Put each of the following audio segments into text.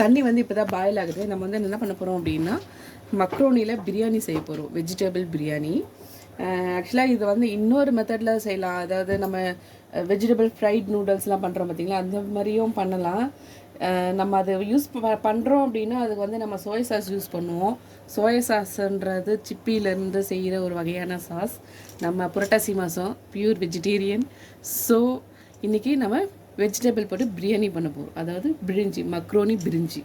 தண்ணி வந்து இப்போ தான் பாயில் ஆகுது. நம்ம வந்து என்ன பண்ண போகிறோம் அப்படின்னா மக்ரோனியில் பிரியாணி செய்ய போகிறோம், வெஜிடபிள் பிரியாணி. ஆக்சுவலாக இது வந்து இன்னொரு மெத்தடில் செய்யலாம். அதாவது நம்ம வெஜிடபிள் ஃப்ரைட் நூடுல்ஸ்லாம் பண்ணுறோம் பார்த்திங்களா, அந்த மாதிரியும் பண்ணலாம். நம்ம அதை யூஸ் பண்ணுறோம் அப்படின்னா அதுக்கு வந்து நம்ம சோயா சாஸ் யூஸ் பண்ணுவோம். சோயா சாஸ்ன்றது சிப்பியிலேருந்து செய்கிற ஒரு வகையான சாஸ். நம்ம புரட்டாசி மாதம் பியூர் வெஜிடேரியன். ஸோ இன்றைக்கி நம்ம வெஜிடபிள் போட்டு பிரியாணி பண்ண போகிறோம். அதாவது பிரிஞ்சி, மக்ரோனி பிரிஞ்சி.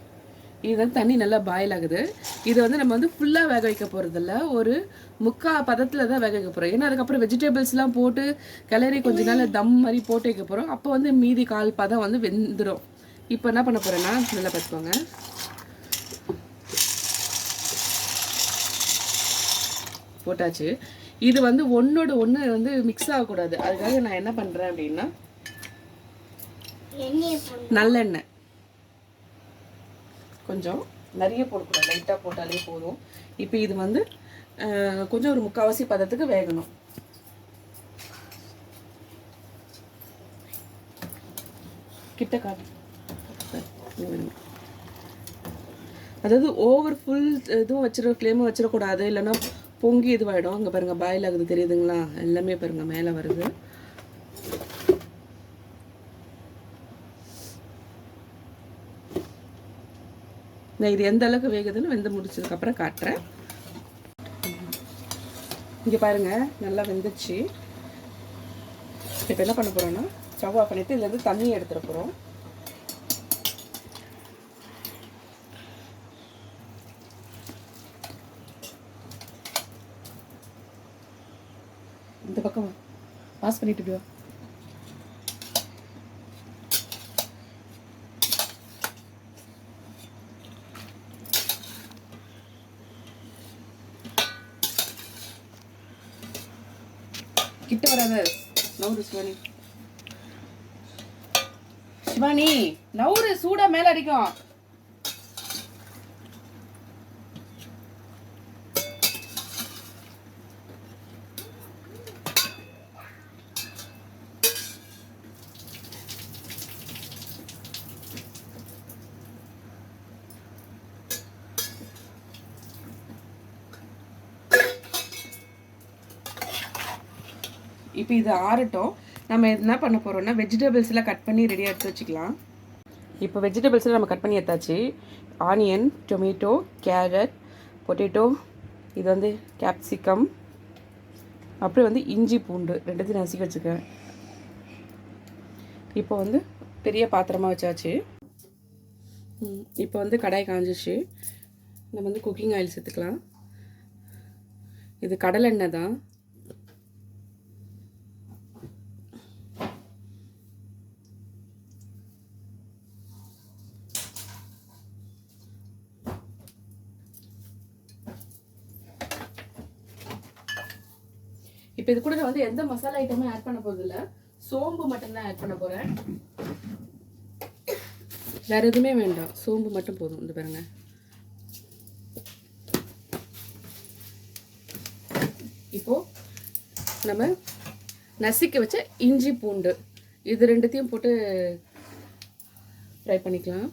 இது வந்து தண்ணி நல்லா பாயில் ஆகுது. இதை வந்து நம்ம வந்து ஃபுல்லாக வேக வைக்க போகிறதில்ல, ஒரு முக்கால் பதத்தில் தான் வேக வைக்க போகிறோம். ஏன்னா அதுக்கப்புறம் வெஜிடபிள்ஸ்லாம் போட்டு கிளறி கொஞ்ச நாள் தம் மாதிரி போட்டு வைக்க போகிறோம். அப்போ வந்து மீதி கால் பதம் வந்து வெந்துடும். இப்போ என்ன பண்ண போகிறேன்னா நல்லா பார்த்துக்கோங்க. போட்டாச்சு. இது வந்து ஒன்றோட ஒன்று வந்து மிக்ஸ் ஆகக்கூடாது. அதுக்காக நான் என்ன பண்ணுறேன் அப்படின்னா நல்லெண்ணெய் கொஞ்சம் நிறைய போடக்கூடாது, லைட்டாக போட்டாலே போதும். இப்போ இது வந்து கொஞ்சம் ஒரு முக்கால்வாசி பதத்துக்கு வேகணும். கிட்ட காட்டு. அதாவது ஓவர் ஃபுல் இதுவும் ஃப்ளேமும் வச்சிடக்கூடாது, இல்லைன்னா பொங்கி இதுவாகிடும். அங்கே பாருங்கள் பாயில் ஆகுது, தெரியுதுங்களா? எல்லாமே பாருங்கள் மேலே வருது. நான் இது எந்த அளவுக்கு வேகுதுன்னு வெந்து முடிச்சதுக்கப்புறம் காட்டுறேன். இங்கே பாருங்கள் நல்லா வெந்துச்சு. இப்போ என்ன பண்ண போகிறோன்னா ஸ்டவ் ஆஃப் பண்ணிவிட்டு இதுலேருந்து தண்ணி எடுத்துட போகிறோம். இந்த பக்கம் பாஸ் பண்ணிட்டு போய் கிட்ட வராத நவுறு சிவானி. சிவானி நவுறு, சூடா மேல அடிக்கும். இப்போ இது ஆறட்டும். நம்ம என்ன பண்ண போகிறோம்னா வெஜிடபிள்ஸ்லாம் கட் பண்ணி ரெடியாக எடுத்து வச்சுக்கலாம். இப்போ வெஜிடபிள்ஸ்லாம் நம்ம கட் பண்ணி எடுத்தாச்சு. ஆனியன், டொமேட்டோ, கேரட், பொட்டேட்டோ, இது வந்து கேப்சிகம், அப்புறம் வந்து இஞ்சி பூண்டு ரெண்டுத்தையும் நசுக்கி வச்சுக்கேன். இப்போ வந்து பெரிய பாத்திரமாக வச்சாச்சு. இப்போ வந்து கடாய் காஞ்சிச்சு. நம்ம வந்து குக்கிங் ஆயில் சேர்த்துக்கலாம். இது கடலெண்ணெய் தான். இப்போ இது கூட நான் வந்து எந்த மசாலா ஐட்டமும் ஆட் பண்ண போறதில்ல, சோம்பு மட்டும்தான் ஆட் பண்ண போகிறேன். வேற எதுவுமே வேண்டாம், சோம்பு மட்டும் போதும். இந்த பாருங்க. இப்போ நம்ம நசுக்கி வச்ச இஞ்சி பூண்டு இது ரெண்டுத்தையும் போட்டு ஃப்ரை பண்ணிக்கலாம்.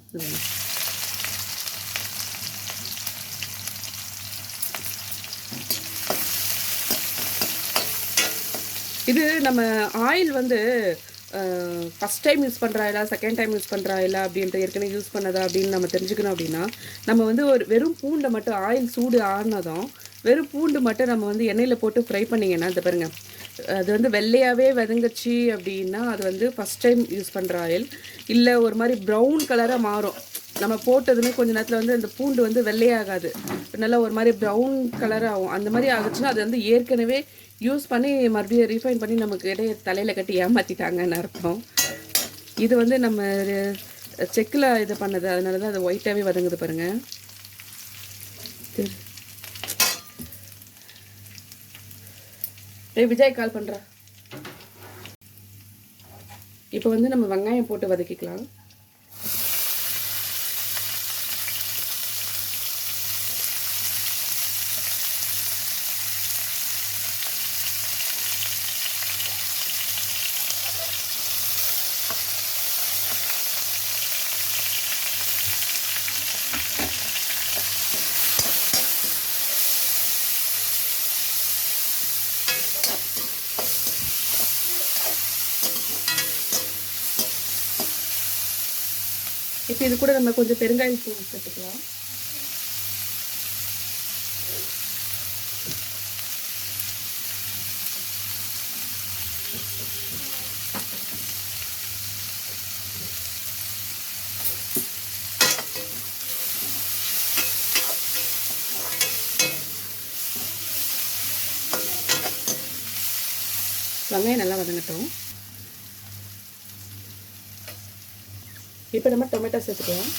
இது நம்ம ஆயில் வந்து ஃபஸ்ட் டைம் யூஸ் பண்ணுற ஆயிலா செகண்ட் டைம் யூஸ் பண்ணுற ஆயிலா அப்படின்ட்டு ஏற்கனவே யூஸ் பண்ணதா அப்படின்னு நம்ம தெரிஞ்சுக்கணும். அப்படின்னா நம்ம வந்து ஒரு வெறும் பூண்டை மட்டும் ஆயில் சூடு ஆனதும் வெறும் பூண்டு மட்டும் நம்ம வந்து எண்ணெயில் போட்டு ஃப்ரை பண்ணிங்கன்னா இந்த பாருங்க, அது வந்து வெள்ளையாகவே வதங்குச்சு அப்படின்னா அது வந்து ஃபஸ்ட் டைம் யூஸ் பண்ணுற ஆயில். இல்லை ஒரு மாதிரி ப்ரௌன் கலராக மாறும். நம்ம போட்டதுமே கொஞ்சம் நேரத்தில் வந்து அந்த பூண்டு வந்து வெள்ளையாகாது, நல்லா ஒரு மாதிரி ப்ரௌன் கலர் ஆகும். அந்த மாதிரி ஆகுச்சுன்னா அது வந்து ஏற்கனவே யூஸ் பண்ணி மறுபடியும் ரீஃபைன் பண்ணி நமக்கு இடையே தலையில் கட்டி ஏமாற்றிட்டாங்கன்னு அர்த்தம். இது வந்து நம்ம செக்கில் இது பண்ணது, அதனால தான் அது ஒயிட்டாகவே வதங்குது பாருங்கள். விஜய் கால் பண்ணுறா. இப்போ வந்து நம்ம வெங்காயம் போட்டு வதக்கிக்கலாம். இப்போ இது கூட நம்ம கொஞ்சம் பெருங்காயம் தூள் சேர்த்துக்கலாம். வெங்காயம் நல்லா வதங்கட்டும். இப்போ நம்ம டொமேட்டோ சேர்த்துக்கலாம்.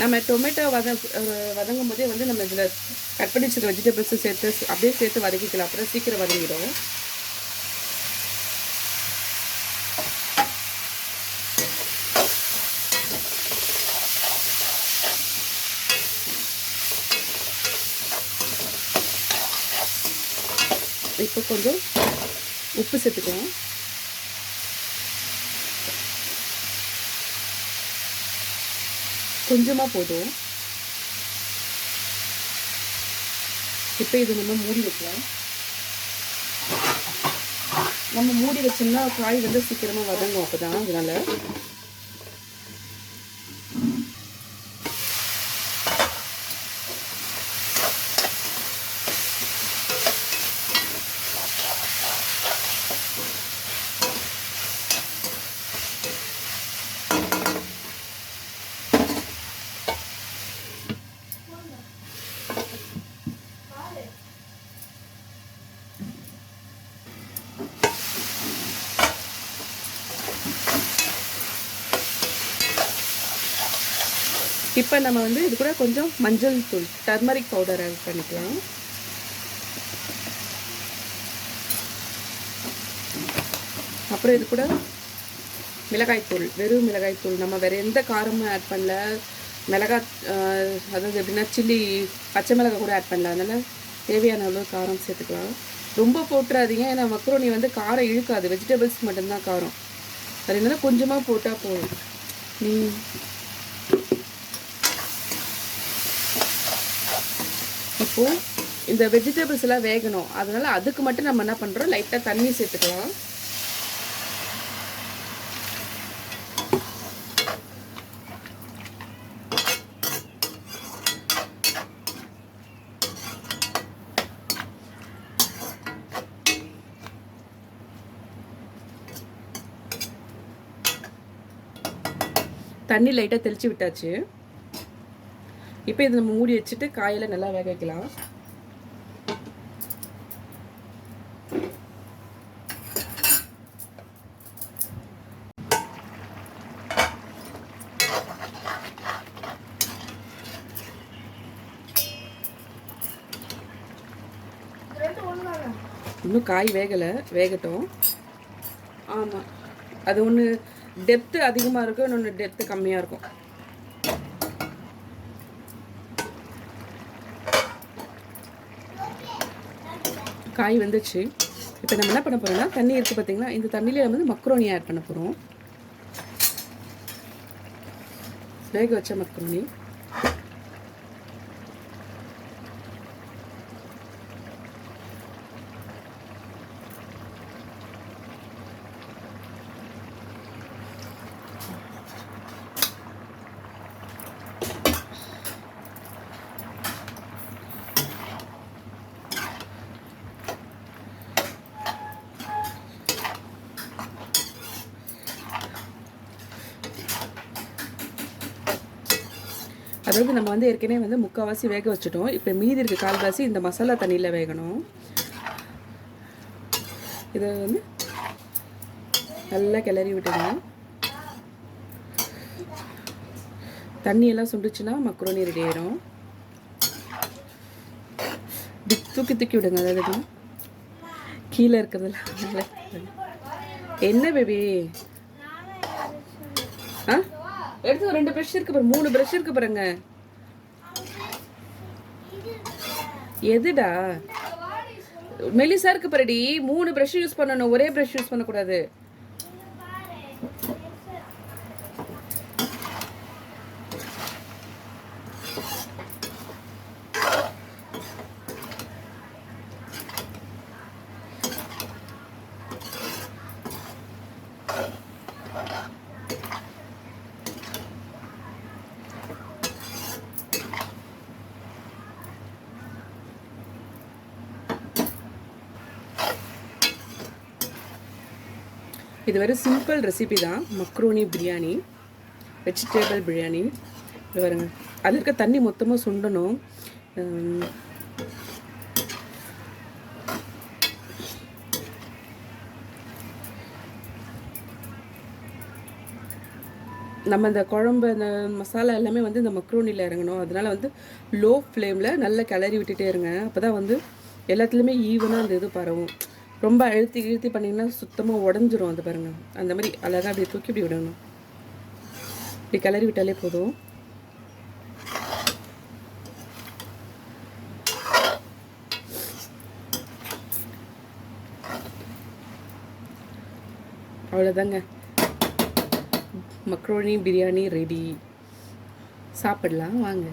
நம்ம டொமேட்டோ வதங்கும் போதே வந்து நம்ம இதில் கட் பண்ணி வச்சுருக்க வெஜிடபிள்ஸும் சேர்த்து அப்படியே சேர்த்து வதக்கிக்கலாம். அப்புறம் சீக்கிரம் வதங்கிடும். இப்போ கொஞ்சம் உப்பு சேர்த்துக்கலாம். கொஞ்சமாக போதும். இப்போ இது நம்ம மூடி வைக்கலாம். நம்ம மூடி வச்சோம்னா காய் வந்து சீக்கிரமாக வதங்கும். அப்போ தான் அதனால இப்போ நம்ம வந்து இது கூட கொஞ்சம் மஞ்சள் தூள், டர்மரிக் பவுடர் ஆட் பண்ணிக்கலாம். அப்புறம் இது கூட மிளகாய்த்தூள், வெறும் மிளகாய்த்தூள். நம்ம வேறு எந்த காரமும் ஆட் பண்ணல. மிளகாய் அதாவது எப்படின்னா சில்லி, பச்சை மிளகாய் கூட ஆட் பண்ணல. அதனால் தேவையான அளவு காரம் சேர்த்துக்கலாம். ரொம்ப போட்டுறாதீங்க, ஏன்னா மக்ரோனி வந்து காரம் இழுக்காது. வெஜிடபிள்ஸ் மட்டும்தான் காரம். அதனால கொஞ்சமாக போட்டால் போதும். இப்போது இந்த வெஜிடபிள்ஸ் எல்லாம் வேகணும். அதனால அதுக்கு மட்டும் நம்ம என்ன பண்ணுறோம், லைட்டாக தண்ணி சேர்த்துக்கலாம். தண்ணி லைட்டாக தெளித்து விட்டாச்சு. இப்போ இதை நம்ம மூடி வச்சுட்டு காயெல்லாம் நல்லா வேக வைக்கலாம். இன்னும் காய் வேகலை, வேகட்டும். ஆமாம், அது ஒன்று டெப்த்து அதிகமாக இருக்கும், இன்னொன்று டெப்த்து கம்மியாக இருக்கும். காய் வந்துச்சு. இப்போ நம்ம என்ன பண்ண போகிறோம்னா, தண்ணி இருக்குது பார்த்தீங்களா, இந்த தண்ணியில் வந்து மக்ரோனி ஆட் பண்ண போகிறோம். வேக வச்ச மக்ரோனி. அதாவது நம்ம வந்து ஏற்கனவே வந்து முக்கால்வாசி வேக வச்சுட்டோம். இப்போ மீதி இருக்க கால்வாசி இந்த மசாலா தண்ணியில் வேகணும். இதை வந்து நல்லா கிளறி விட்டுடுங்க. தண்ணியெல்லாம் சுண்டுச்சுன்னா மக்ரோனி ரெடி ஆயிடும். தூக்கி தூக்கி விடுங்க. அதாவது கீழே இருக்கிறதுல என்ன பேபி? ஆ, எடுத்து 2 ப்ரஷ் இருக்கு பாரு, 3 ப்ரஷ் இருக்கு பாருங்க. எதுடா மெலிசா இருக்கு பாருடி. 3 ப்ரஷ் யூஸ் பண்ணணும், ஒரே ப்ரஷ் யூஸ் பண்ணக்கூடாது. இது ஒரு சிம்பிள் ரெசிபி தான், மக்ரோனி பிரியாணி, வெஜிடேபிள் பிரியாணி. இது பாருங்க, அதில் இருக்க தண்ணி மொத்தமாக சுண்டணும். நம்ம இந்த குழம்பு அந்த மசாலா எல்லாமே வந்து இந்த மக்ரோனியில் இறங்கணும். அதனால் வந்து லோ ஃப்ளேமில் நல்லா கிளறி விட்டுட்டே இருங்க. அப்போ தான் வந்து எல்லாத்துலேயுமே ஈவனாக அந்த இது பரவும். ரொம்ப இழுத்தி பண்ணிங்கன்னா சுத்தமாக உடஞ்சிரும். அது பாருங்கள், அந்த மாதிரி அழகாக அப்படி தூக்கி இப்படி விடணும். இப்படி கிளறி விட்டாலே போதும். அவ்வளோதாங்க, மக்ரோனி பிரியாணி ரெடி. சாப்பிடலாம் வாங்க.